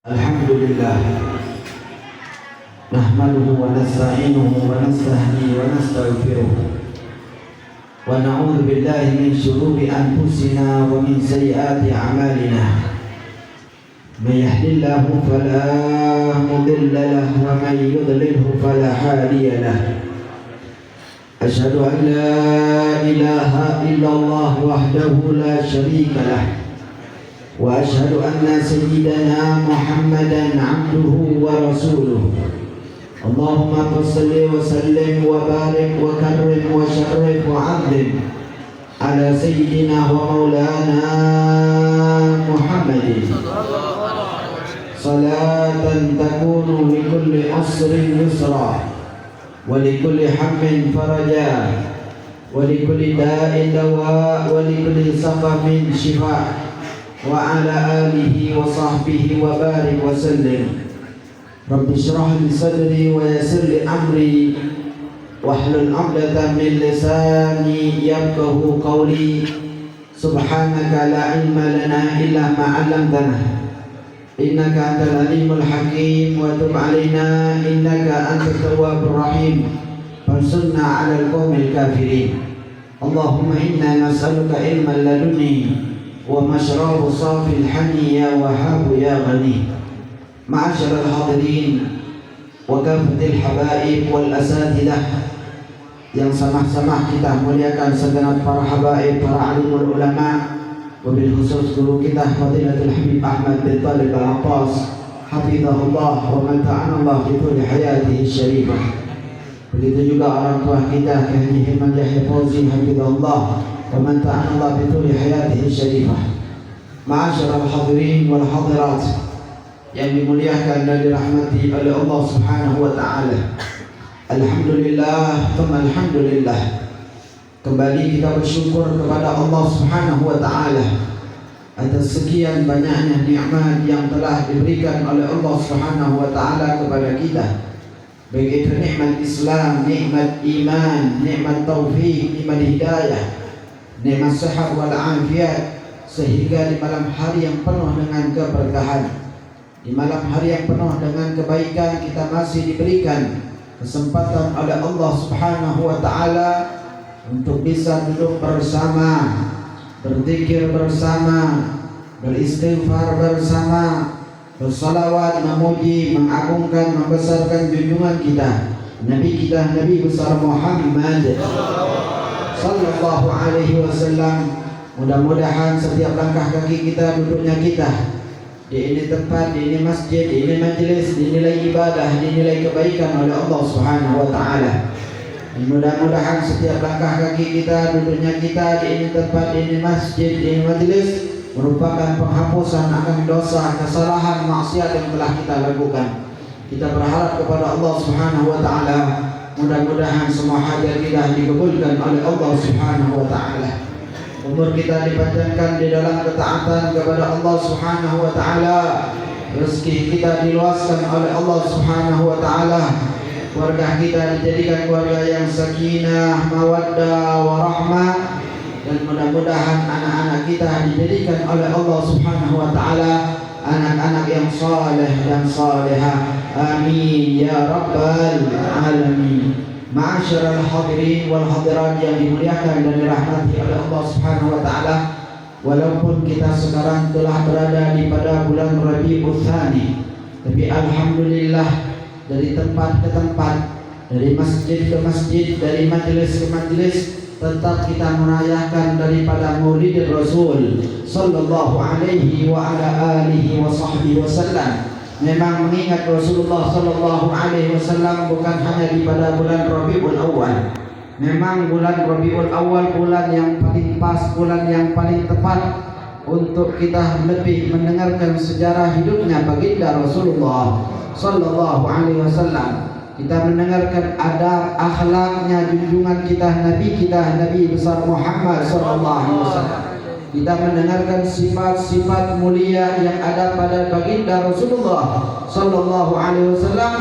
Alhamdulillah, nahmaduhu wa nasta'inuhu wa nastahdihi wa nastaghfiruh wa na'udzu billahi min shururi anfusina wa min sayyiati a'malina. May yahdihillahu fala mudilla lahu wa may yudlilhu fala hadiya lahu. Asyhadu an la ilaha illallah wahdahu la syarika lahu wa asyhadu anna sayyidana Muhammadan abduhu wa rasuluh. Allahumma shalli wa sallim wa barik wa karrim wa syarrif wa 'azzim ala sayyidina wa maulana Muhammadin salatan takunu li kulli asrin yusra wa li kulli hammin faraja wa li kulli da'in dawa wa li kulli saqamin shifa wa ala alihi wa sahbihi wa barik wa sallim. Rabbi shrah li sadri wa yassir li amri wahlul 'uqdatam min lisani yafqahu qawli. Subhanaka la ilma lana illa ma 'allamtana innaka antal alimul hakim wa tub 'alaina innaka antat tawwabur rahim. Fansurna 'alal qaumil kafirin. Allahumma inna nas'aluka ilman ladunni wa masyrabu safil hani ya wahhab ya ghani. Ma'asyiral hadirin wa kafatil habaib wal asatidah yang sama-sama kita muliakan segenap para habaib, para alimul ulama, wabil khusus guru kita Fadilatul Habib Ahmad bin Talib Al-Abbas hafizahullah wa mata'anallah fi tuli hayatihi syarifah. Begitu juga orang tua kita Ki Haji Hilman Yahya Fauzi hafizahullah wa man ta'ala bi tuli hayatihi syarifah. Ma'asyiral hadirin wal hadirat yang dimuliakan dan dirahmati oleh Allah Subhanahu wa taala. Alhamdulillah, thumma alhamdulillah. Kembali kita bersyukur kepada Allah Subhanahu wa taala atas sekian banyaknya nikmat yang telah diberikan oleh Allah Subhanahu wa taala kepada kita. Baik itu nikmat Islam, nikmat iman, nikmat taufik, nikmat hidayah, nikmat sehat wal afiat, sehingga di malam hari yang penuh dengan keberkahan, di malam hari yang penuh dengan kebaikan, kita masih diberikan kesempatan oleh Allah Subhanahu wa taala untuk bisa duduk bersama, berzikir bersama, beristighfar bersama, bersalawat, memuji, mengagungkan, membesarkan junjungan kita, Nabi kita, Nabi besar Muhammad sallallahu alaihi wasallam. Mudah-mudahan setiap langkah kaki kita, duduknya kita di ini tempat, di ini masjid, di ini majelis, dinilai ibadah, dinilai kebaikan oleh Allah Subhanahu wa taala. Mudah-mudahan setiap langkah kaki kita, duduknya kita di ini tempat, di ini masjid, di ini majelis merupakan penghapusan akan dosa, kesalahan, maksiat yang telah kita lakukan. Kita berharap kepada Allah Subhanahu wa taala, mudah-mudahan semua hajat kita dikabulkan oleh Allah Subhanahu wa taala. Umur kita dipanjangkan di dalam ketaatan kepada Allah Subhanahu wa taala. Rezeki kita diluaskan oleh Allah Subhanahu wa taala. Keluarga kita dijadikan keluarga yang sakinah, mawaddah, warahmah, dan mudah-mudahan anak-anak kita dijadikan oleh Allah Subhanahu wa taala anak-anak yang saleh dan salehah. Amin ya rabbal alamin. Ma'asyiral hadirin wal hadirat yang dimuliakan dan dirahmati oleh Allah Subhanahu wa taala. Walaupun kita sekarang telah berada di pada bulan Rabiul Tsani, tapi alhamdulillah dari tempat ke tempat, dari masjid ke masjid, dari majelis ke majelis, tetap kita merayakan daripada Maulid Rasul sallallahu alaihi wa ala alihi wa sahbihi wasallam. Memang mengingat Rasulullah sallallahu alaihi wasallam bukan hanya di pada bulan Rabiul Awal. Memang bulan Rabiul Awal bulan yang paling pas, bulan yang paling tepat untuk kita lebih mendengarkan sejarah hidupnya baginda Rasulullah sallallahu alaihi wasallam. Kita mendengarkan adab akhlaknya, junjungan kita, Nabi besar Muhammad sallallahu alaihi wasallam. Kita mendengarkan sifat-sifat mulia yang ada pada baginda Rasulullah sallallahu alaihi wasallam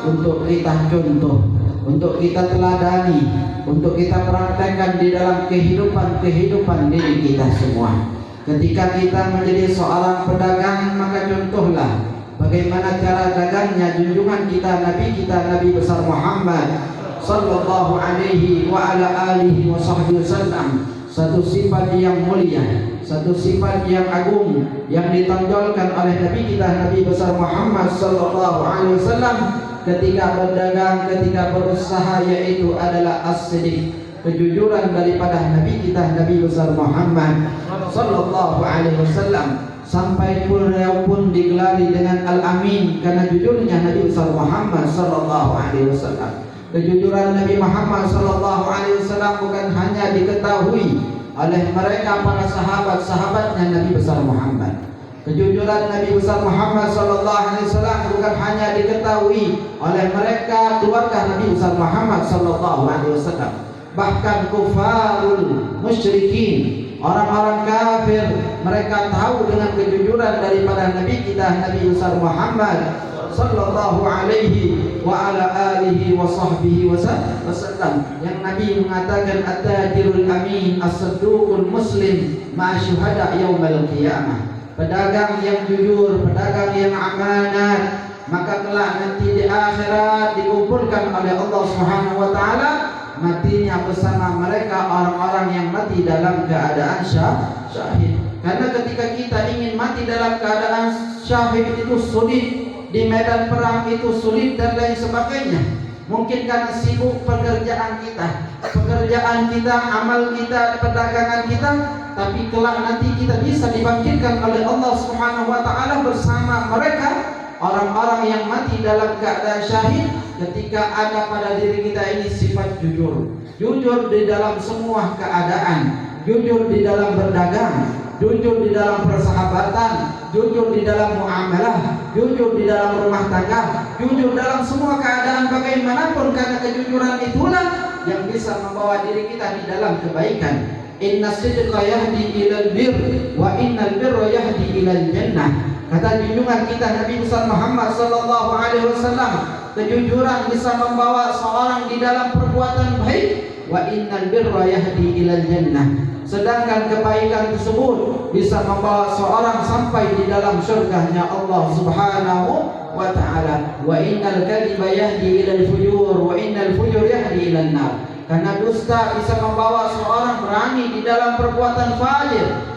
untuk kita contoh, untuk kita teladani, untuk kita praktekkan di dalam kehidupan diri kita semua. Ketika kita menjadi seorang pedagang, maka contohlah bagaimana cara dagangnya junjungan kita Nabi besar Muhammad sallallahu alaihi wa ala alihi wa sahbihi wasallam. Satu sifat yang mulia, satu sifat yang agung yang ditonjolkan oleh Nabi besar Muhammad sallallahu alaihi wasallam ketika berdagang, ketika berusaha, yaitu adalah as-sidq, kejujuran daripada Nabi besar Muhammad sallallahu alaihi wasallam. Sampai beliau pun digelari dengan Al-Amin karena jujurnya Nabi besar Muhammad sallallahu alaihi wasallam. Kejujuran Nabi Muhammad sallallahu alaihi wasallam bukan hanya diketahui oleh mereka para sahabat-sahabatnya Nabi besar Muhammad. Kejujuran Nabi besar Muhammad sallallahu alaihi wasallam bukan hanya diketahui oleh mereka keluarga Nabi besar Muhammad sallallahu alaihi wasallam. Bahkan kufarul musyrikin, orang-orang kafir, mereka tahu dengan kejujuran daripada Nabi besar Muhammad sallallahu alaihi wa ala alihi wa sahbihi wasallam, yang Nabi mengatakan at-tajirul amin as-sadduqul muslim ma'a syuhada yaumil qiyamah. Pedagang yang jujur, pedagang yang amanat, maka kelak nanti di akhirat dikumpulkan oleh Allah Subhanahu wa taala matinya bersama mereka orang-orang yang mati dalam keadaan syahid. Karena ketika kita ingin mati dalam keadaan syahid itu sulit, di medan perang itu sulit dan lain sebagainya. Mungkin karena sibuk pekerjaan kita, amal kita, perdagangan kita, tapi kelak nanti kita bisa dibangkitkan oleh Allah Subhanahu wa taala bersama mereka orang-orang yang mati dalam keadaan syahid ketika ada pada diri kita ini sifat jujur. Jujur di dalam semua keadaan, jujur di dalam berdagang, jujur di dalam persahabatan, jujur di dalam muamalah, jujur di dalam rumah tangga, jujur dalam semua keadaan bagaimanapun, karena kejujuran itulah yang bisa membawa diri kita di dalam kebaikan. Inna sidqa yahdi ilal bir wa innal birra yahdi ilal jannah. Kata junjungan kita Nabi besar Muhammad sallallahu alaihi wasallam, kejujuran bisa membawa seorang di dalam perbuatan baik, wa innal birra yahdi ilal jannah. Sedangkan kebaikan tersebut bisa membawa seorang sampai di dalam surganya Allah Subhanahu wa ta'ala. Wa innal kadhiba yahdi ilal fujur wa innal fujur yahdi ilal nar. Karena dusta bisa membawa seorang berani di dalam perbuatan fajir.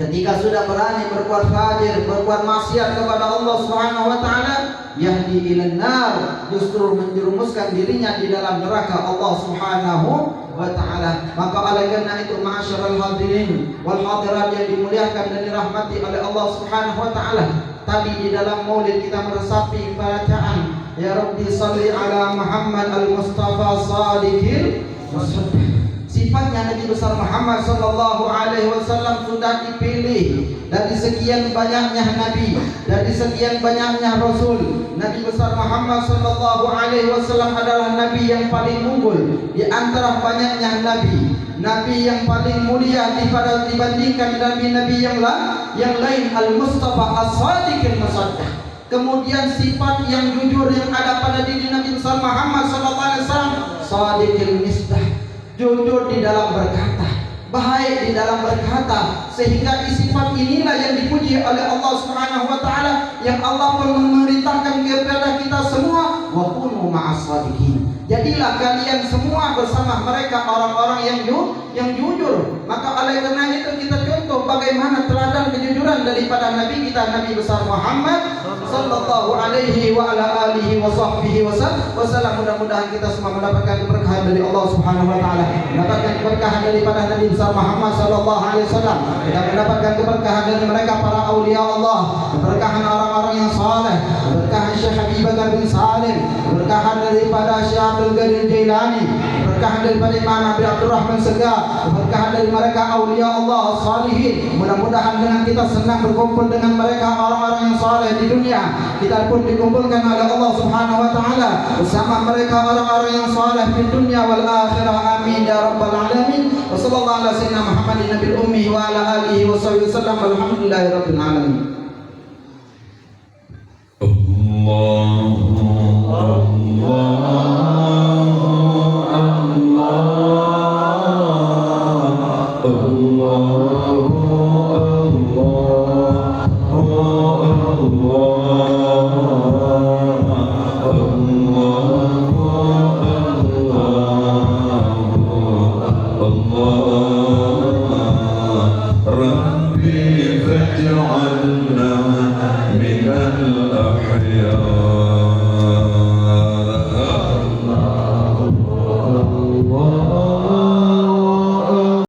Ketika sudah berani berbuat fajir, berbuat maksiat kepada Allah Subhanahu wa taala, yahdi ilan nar, justru menjerumuskan dirinya di dalam neraka Allah Subhanahu wa taala. Maka oleh karena itu, ma'asyiral hadirin wal hadirat yang dimuliakan dan dirahmati oleh Allah Subhanahu wa taala, tadi di dalam maulid kita meresapi bacaan ya Rabbi salli ala Muhammad al-Mustafa sadiqil musaddiq. Sifatnya Nabi besar Muhammad sallallahu alaihi wasallam sudah dipilih dari sekian banyaknya nabi, dari sekian banyaknya rasul. Nabi besar Muhammad sallallahu alaihi wasallam adalah nabi yang paling unggul di antara banyaknya nabi. Nabi yang paling mulia dibandingkan nabi-nabi yang lain, al-Mustafa as-Sadiqil Musaddiq. Kemudian sifat yang jujur yang ada pada diri Nabi besar Muhammad sallallahu alaihi wasallam, Sadiqil Misdah, jujur di dalam berkata, baik di dalam berkata, sehingga sifat inilah yang dipuji oleh Allah Subhanahu wa taala, yang Allah pun memerintahkan kepada kita semua, wa kunu ma'as shadiqin. Jadilah kalian semua bersama mereka orang-orang yang jujur. Maka oleh karena itu kita contoh bagaimana teladan kejujuran daripada Nabi kita, Nabi besar Muhammad sallallahu alaihi wa ala alihi wa sahbihi wasallam. Mudah-mudahan kita semua mendapatkan keberkahan dari Allah Subhanahu wa taala, mendapatkan keberkahan daripada Nabi besar Muhammad sallallahu alaihi wasallam, kita mendapatkan keberkahan dari mereka para aulia Allah, keberkahan orang-orang yang saleh, keberkahan Syekh Habib Bakar bin Salim, keberkahan daripada Syekh Abdul Qadir Jailani, keberkahan daripada Imam Abi Abdurrahman Segar, keberkahan dari mereka aulia Allah salihin. Mudah-mudahan dengan kita senang berkumpul dengan mereka orang-orang yang saleh di dunia, kita pun dikumpulkan oleh Allah Subhanahu wa taala bersama mereka orang-orang yang saleh di dunia wal akhirah. Amin ya rabbal alamin. Wa sallallahu ala sayyidina Muhammadin nabiyil ummi wa ala alihi wa sahbihi wasallam. Alhamdulillahi rabbil alamin. Allah ربي فاجعلنا من الأحياء